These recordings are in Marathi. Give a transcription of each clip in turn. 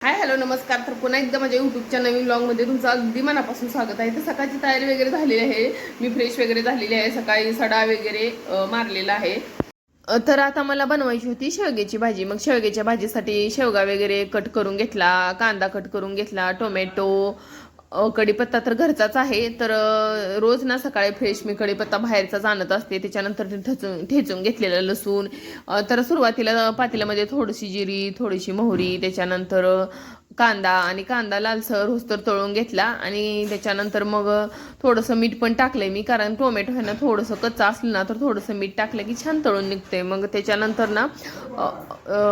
हाय हॅलो नमस्कार. तर पुन्हा एकदा माझ्या यूट्यूबच्या नवीन ब्लॉगमध्ये तुमचं अगदी मनापासून स्वागत आहे. तर सकाळची तयारी वगैरे झालेली आहे. मी फ्रेश वगैरे झालेली आहे. सकाळी सडा वगैरे मारलेला आहे. तर आता मला बनवायची होती शेवग्याची भाजी. मग शेवग्याच्या भाजीसाठी शेवगा वगैरे कट करून घेतला, कांदा कट करून घेतला, टोमॅटो, कढीपत्ता तर घरचाच आहे. तर रोज ना सकाळी फ्रेश मी कढीपत्ता बाहेरचाच आणत असते. त्याच्यानंतर ते ठेचून घेतलेलं लसूण, तर सुरुवातीला पातेल्यामध्ये थोडीशी जिरी, थोडीशी मोहरी, त्याच्यानंतर कांदा आणि कांदा लालसर होस्तर तळून घेतला आणि त्याच्यानंतर मग थोडंसं मीठ पण टाकलंय मी, कारण टोमॅटो आहे ना थोडंसं कच्चा असलं ना तर थोडंसं मीठ टाकलं की छान तळून निघते. मग त्याच्यानंतर ना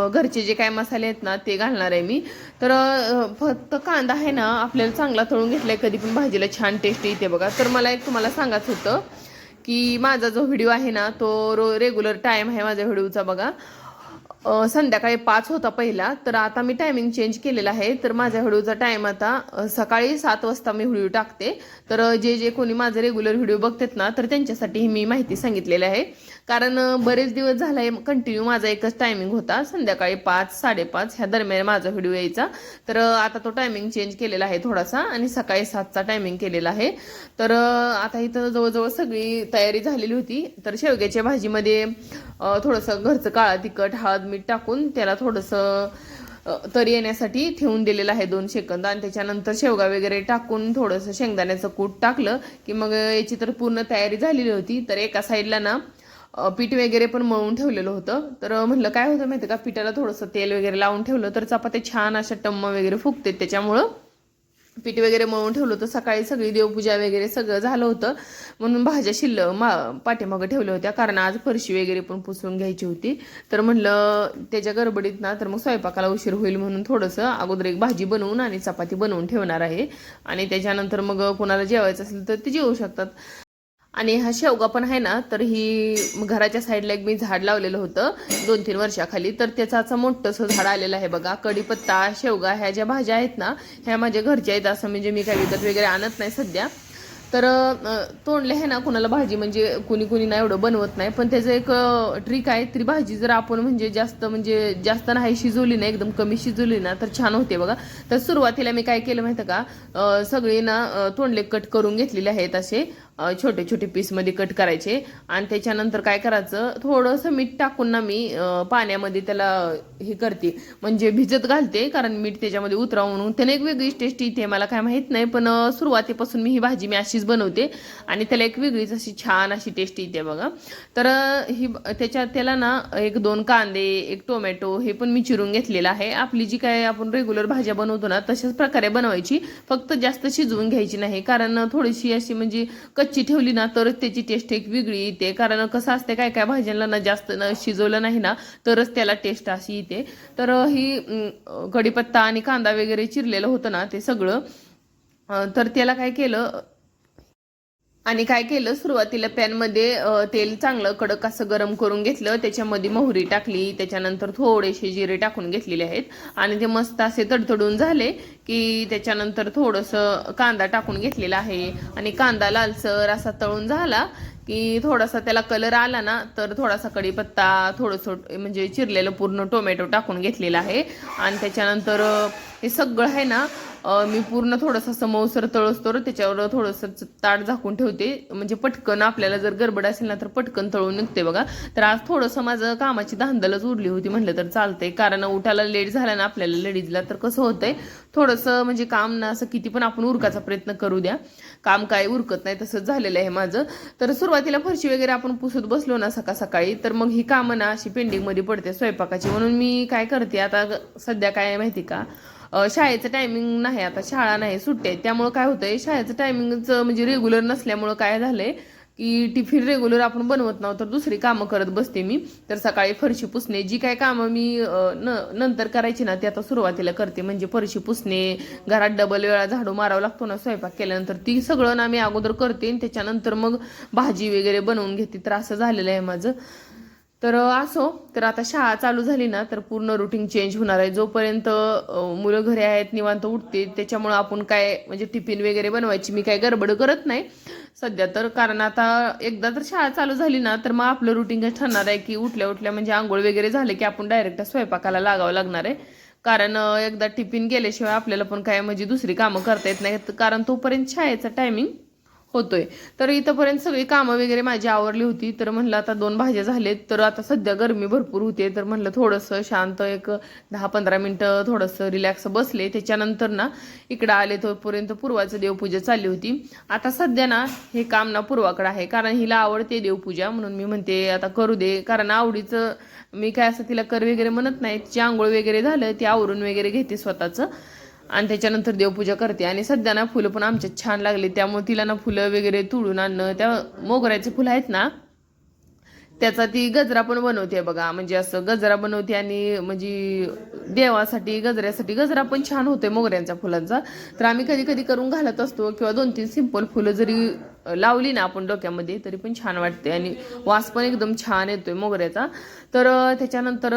घरचे जे काय मसाले आहेत ना ते घालणार आहे मी. तर फक्त कांदा आहे ना आपल्याला चांगला तळून घेतलाय कधी पण भाजीला छान टेस्ट येते बघा. तर मला एक तुम्हाला सांगायचं होतं की माझा जो व्हिडिओ आहे ना तो रेग्युलर टाइम आहे माझ्या व्हिडिओचा बघा. संध्याकाळी 5 होता पहिला, तर आता मी टायमिंग चेंज केलेला आहे. तर माझ्या व्हिडिओचा टाइम आता सकाळी 7 वाजता मी व्हिडिओ टाकते. तर जे कोणी माझे रेग्युलर व्हिडिओ बघतात ना तर त्यांच्यासाठी ही मी माहिती सांगितलेली आहे. कारण बरेच दिवस झालाय कंटिन्यू माझा एकच टायमिंग होता, संध्याकाळी 5 5:30 ह्या दरम्यान माझा व्हिडिओ यायचा. तर आता तो टायमिंग चेंज केलेला आहे थोडासा आणि सकाळी 7चा टायमिंग केलेला आहे. तर आता इथं जवळजवळ सगळी तयारी झालेली होती. तर शेवग्याच्या भाजीमध्ये थोडंसं घरचं काळं तिखट, हळद, मीठ टाकून त्याला थोडंसं तरी येण्यासाठी ठेवून दिलेलं आहे 2 सेकंद. आणि त्याच्यानंतर शेवगा वगैरे टाकून थोडंसं शेंगदाण्याचं कूट टाकलं की मग याची तर पूर्ण तयारी झालेली होती. तर एका साईडला ना पीठ वगैरे पण मळून ठेवलेलं होतं. तर म्हणलं काय होतं माहिती का, पिठाला थोडंसं तेल वगैरे लावून ठेवलं तर चपात्या छान अशा टम्म वगैरे फुगते. त्याच्यामुळं पीठ वगैरे मळून ठेवलं होतं. सकाळी सगळी देवपूजा वगैरे सगळं झालं होतं म्हणून भाज्या पाठीमागं ठेवल्या होत्या, कारण आज फरशी वगैरे पण पुसून घ्यायची होती. तर म्हणलं त्याच्या गडबडीत ना तर मग स्वयंपाकाला उशीर होईल म्हणून थोडंसं अगोदर एक भाजी बनवून आणि चपाती बनवून ठेवणार आहे. आणि त्याच्यानंतर मग कोणाला जेवायचं असेल तर ते जेवू शकतात. आणि हा शेवगा पण आहे ना तर ही घराच्या साईडला एक मी झाड लावलेलं होतं 2-3 वर्षाखाली. तर त्याचं असं मोठंसं झाड आलेलं आहे बघा. कढीपत्ता, शेवगा ह्या ज्या भाज्या आहेत ना ह्या माझ्या घरच्या आहेत, असं म्हणजे मी काही विकत वगैरे आणत नाही सध्या. तर तोंडले आहे ना कुणाला भाजी म्हणजे कुणी कुणी नाही एवढं बनवत नाही, पण त्याचं एक ट्रिक आहे. ती भाजी जर आपण म्हणजे जास्त नाही शिजवली ना, एकदम कमी शिजवली ना तर छान होते बघा. तर सुरुवातीला मी काय केलं माहिती का, सगळी ना तोंडले कट करून घेतलेले आहेत असे छोटे छोटे पीसमध्ये कट करायचे. आणि त्याच्यानंतर काय करायचं, थोडंसं मीठ टाकून ना मी पाण्यामध्ये त्याला हे करते म्हणजे भिजत घालते, कारण मीठ त्याच्यामध्ये उतरावं म्हणून. त्याने एक वेगळीच टेस्ट येते, मला काय माहीत नाही, पण सुरुवातीपासून मी ही भाजी मी अशीच बनवते आणि त्याला एक वेगळीच अशी छान अशी टेस्ट येते बघा. तर त्याला ना 1-2 कांदे, 1 टोमॅटो हे पण मी चिरून घेतलेलं आहे. आपली जी काय आपण रेग्युलर भाज्या बनवतो ना तशाच प्रकारे बनवायची, फक्त जास्त शिजवून घ्यायची नाही, कारण थोडीशी अशी म्हणजे कच्ची ठेवली ना तरच त्याची टेस्ट एक वेगळी येते. कारण कसं असते काय काय भाज्यांना ना जास्त शिजवलं नाही ना तरच त्याला टेस्ट अशी येते. तर ही कढीपत्ता आणि कांदा वगैरे चिरलेलं होतं ना ते सगळं, तर त्याला काय केलं सुरुवातीला पॅनमध्ये तेल चांगलं कडक असं गरम करून घेतलं. त्याच्यामध्ये मोहरी टाकली, त्याच्यानंतर थोडेसे जिरे टाकून घेतलेले आहेत आणि ते मस्त असे तडतडून झाले की त्याच्यानंतर थोडंसं कांदा टाकून घेतलेला आहे. आणि कांदा लालसर असा तळून झाला की थोडासा त्याला कलर आला ना तर थोडासा कढीपत्ता, थोडंसं म्हणजे चिरलेलं पूर्ण टोमॅटो टाकून घेतलेला आहे. आणि त्याच्यानंतर हे सगळं आहे ना मी पूर्ण थोडंसं समोसर तळसतोर त्याच्यावर थोडंसं ताट झाकून ठेवते, म्हणजे पटकन आपल्याला जर गडबड असेल ना तर पटकन तळून निघते बघा. तर आज थोडंसं माझं कामाची धांदलच उडली होती म्हटलं तर चालतंय, कारण उठायला लेट झाला ना आपल्याला लेडीजला तर कसं होतंय थोडंसं म्हणजे काम ना असं किती पण आपण उरकाचा प्रयत्न करू द्या, काम काय उरकत नाही, तसंच झालेलं आहे माझं. तर सुरुवातीला फरशी वगैरे आपण पुसत बसलो ना सकाळी तर मग ही कामं ना अशी पेंडिंगमध्ये पडते स्वयंपाकाची. म्हणून मी काय करते आता सध्या काय माहिती का, शाळेचं टायमिंग नाही, आता शाळा नाही, सुट्टी आहे. त्यामुळे काय होतंय शाळेचं टायमिंगचं म्हणजे रेग्युलर नसल्यामुळं काय झालंय की टिफिन रेग्युलर आपण बनवत नव्हतं तर दुसरी कामं करत बसते मी. तर सकाळी फरशी पुसणे जी काय कामं मी नंतर करायची ना ते आता सुरुवातीला करते, म्हणजे फरशी पुसणे, घरात डबल वेळा झाडू मारावा लागतो ना स्वयंपाक केल्यानंतर, ती सगळं ना मी अगोदर करते आणि त्याच्यानंतर मग भाजी वगैरे बनवून घेते. तर असं झालेलं आहे माझं. तर असो, तर आता शाळा चालू झाली ना तर पूर्ण रुटीन चेंज होणार आहे. जोपर्यंत मुलं घरी आहेत निवांत उठते त्याच्यामुळं आपण काय म्हणजे टिफिन वगैरे बनवायची मी काय गडबड करत नाही सध्या तर, कारण आता एकदा तर शाळा चालू झाली ना तर मग आपलं रुटीन काय ठरणार आहे की उठल्या उठल्या म्हणजे आंघोळ वगैरे झाले की आपण डायरेक्ट स्वयंपाकाला लागावं लागणार आहे. कारण एकदा टिफिन गेल्याशिवाय आपल्याला पण काय म्हणजे दुसरी कामं करता येत नाहीत, कारण तोपर्यंत शाळेचा टायमिंग होतोय. तर इथंपर्यंत सगळी कामं वगैरे माझी आवरली होती. तर म्हणलं आता 2 भाज्या झालेत, तर आता सध्या गरमी भरपूर होते, तर म्हणलं थोडंसं शांत एक 10-15 मिनटं थोडंसं रिलॅक्स बसले. त्याच्यानंतर ना इकडं आले, तोपर्यंत पूर्वाचं देवपूजा चालली होती. आता सध्या ना हे काम ना पूर्वाकडे आहे, कारण हिला आवडते देवपूजा, म्हणून मी म्हणते आता करू दे. कारण आवडीचं मी काय असं तिला कर वगैरे म्हणत नाही. तिची आंघोळ वगैरे झालं, ती आवरून वगैरे घेते स्वतःचं आणि त्याच्यानंतर देवपूजा करते. आणि सध्या ना फुलं पण आमच्यात छान लागली, त्यामुळे तिला ना फुलं वगैरे तोडून आणणं, त्या मोगऱ्याचे फुलं आहेत ना त्याचा ती गजरा पण बनवते बघा. म्हणजे असं गजरा बनवते आणि म्हणजे देवासाठी गजऱ्यासाठी गजरा पण छान होते मोगऱ्यांच्या फुलांचा. तर आम्ही कधी कधी करून घालत असतो, किंवा 2-3 सिंपल फुलं जरी लावली ना आपण डोक्यामध्ये तरी पण छान वाटते आणि वास पण एकदम छान येतोय मोगऱ्याचा. तर त्याच्यानंतर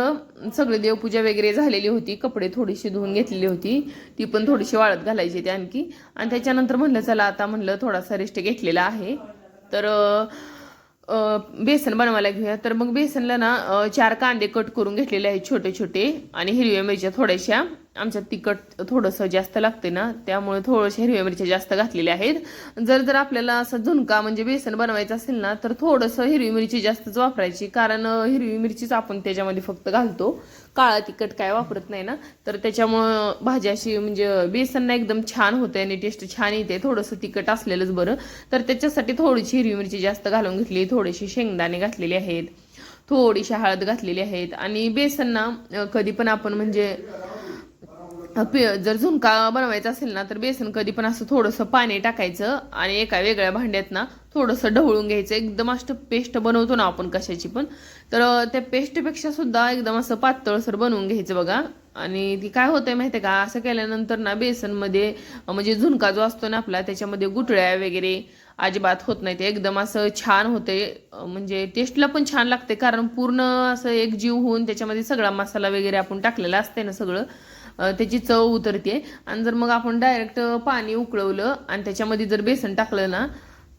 सगळी देवपूजा वगैरे झालेली होती. कपडे थोडीशी धुवून घेतलेली होती, ती पण थोडीशी वाळत घालायची होती आणखी. आणि त्याच्यानंतर म्हणलं चला आता म्हणलं थोडासा रेस्ट घेतलेला आहे, तर बेसन बनवायला घेऊया. तर मग बेसनला ना 4 कांदे कट करून घेतलेले आहेत छोटे छोटे, आणि हिरव्या मिरच्या थोड्याशा. आमच्यात तिखट थोडंसं जास्त लागते ना, त्यामुळे थोड्याशा हिरव्या मिरच्या जास्त घातलेल्या आहेत. जर आपल्याला असं झुणका म्हणजे बेसन बनवायचं असेल ना, तर थोडंसं हिरवी मिरची जास्तच वापरायची, कारण हिरवी मिरचीच आपण त्याच्यामध्ये फक्त घालतो, काळा तिखट काय वापरत नाही ना. तर त्याच्यामुळं भाजी अशी म्हणजे बेसन एकदम छान होते आणि टेस्ट छान येते. थोडंसं तिखट असलेलंच बरं. तर त्याच्यासाठी थोडीशी हिरवी मिरची जास्त घालून घेतली, थोडीशी शेंगदाणे घातलेले आहेत, थोडीशी हळद घातलेली आहेत. आणि बेसन ना कधी पण आपण म्हणजे जर झुणका बनवायचा असेल ना, तर बेसन कधी पण असं थोडंसं पाणी टाकायचं आणि एका वेगळ्या भांड्यात ना थोडंसं ढवळून घ्यायचं. एकदम असं पेस्ट बनवतो ना आपण कशाची पण, तर त्या पेस्टपेक्षा सुद्धा एकदम असं पातळसर बनवून घ्यायचं बघा. आणि ती काय होतंय माहिती आहे का, असं केल्यानंतर ना बेसनमध्ये म्हणजे झुणका जो असतो ना आपला, त्याच्यामध्ये गुठळ्या वगैरे अजिबात होत नाही. ते एकदम असं छान होते, म्हणजे टेस्टला पण छान लागते, कारण पूर्ण असं एक जीव होऊन त्याच्यामध्ये सगळा मसाला वगैरे आपण टाकलेला असते ना सगळं, त्याची चव उतरते. आणि जर मग आपण डायरेक्ट पाणी उकळवलं आणि त्याच्यामध्ये जर बेसन टाकलं ना,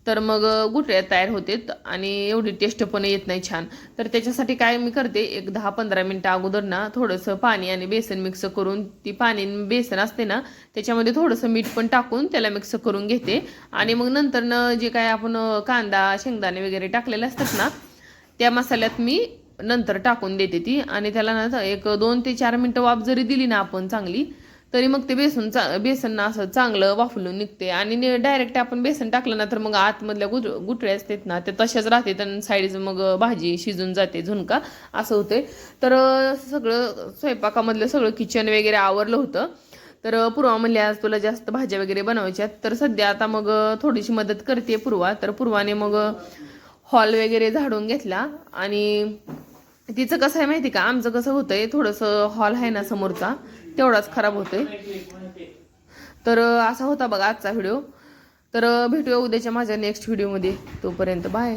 तर मग गुठळ्या तयार होतात आणि एवढी टेस्ट पण येत नाही छान. तर त्याच्यासाठी काय मी करते, एक 10-15 मिनटं अगोदर ना थोडंसं पाणी आणि बेसन मिक्स करून, ती पाणी बेसन असते ना त्याच्यामध्ये थोडंसं मीठ पण टाकून त्याला मिक्स करून घेते. आणि मग नंतर जे काय आपण कांदा शेंगदाणे वगैरे टाकलेले असतात ना, त्या मसाल्यात मी नंतर टाकून देते ती. आणि त्याला ना एक 2 ते 4 मिनटं वाफ जरी दिली ना आपण चांगली, तरी मग ते बेसन ना असं चांगलं वाफलून निघते. आणि डायरेक्ट आपण बेसन टाकलं ना, तर मग आतमधल्या गुठळ्या असतात ना ते तशाच राहते, आणि साईड मग भाजी शिजून जाते, झुणका असं होते. तर सगळं स्वयंपाकामधलं सगळं किचन वगैरे आवरलं होतं. तर पूर्वा म्हणले आज तुला जास्त भाज्या वगैरे बनवायच्यात, तर सध्या आता मग थोडीशी मदत करते पूर्वा. तर पूर्वाने मग हॉल वगैरे झाडून घेतला. आणि तिचं कसं आहे माहिती का, आमचं कसं होतंय, थोडंसं हॉल आहे ना समोरचा, तेवढाच खराब होतोय. तर असा होता बघा आजचा व्हिडिओ. तर भेटूया उद्याच्या माझ्या नेक्स्ट व्हिडिओमध्ये. तोपर्यंत बाय.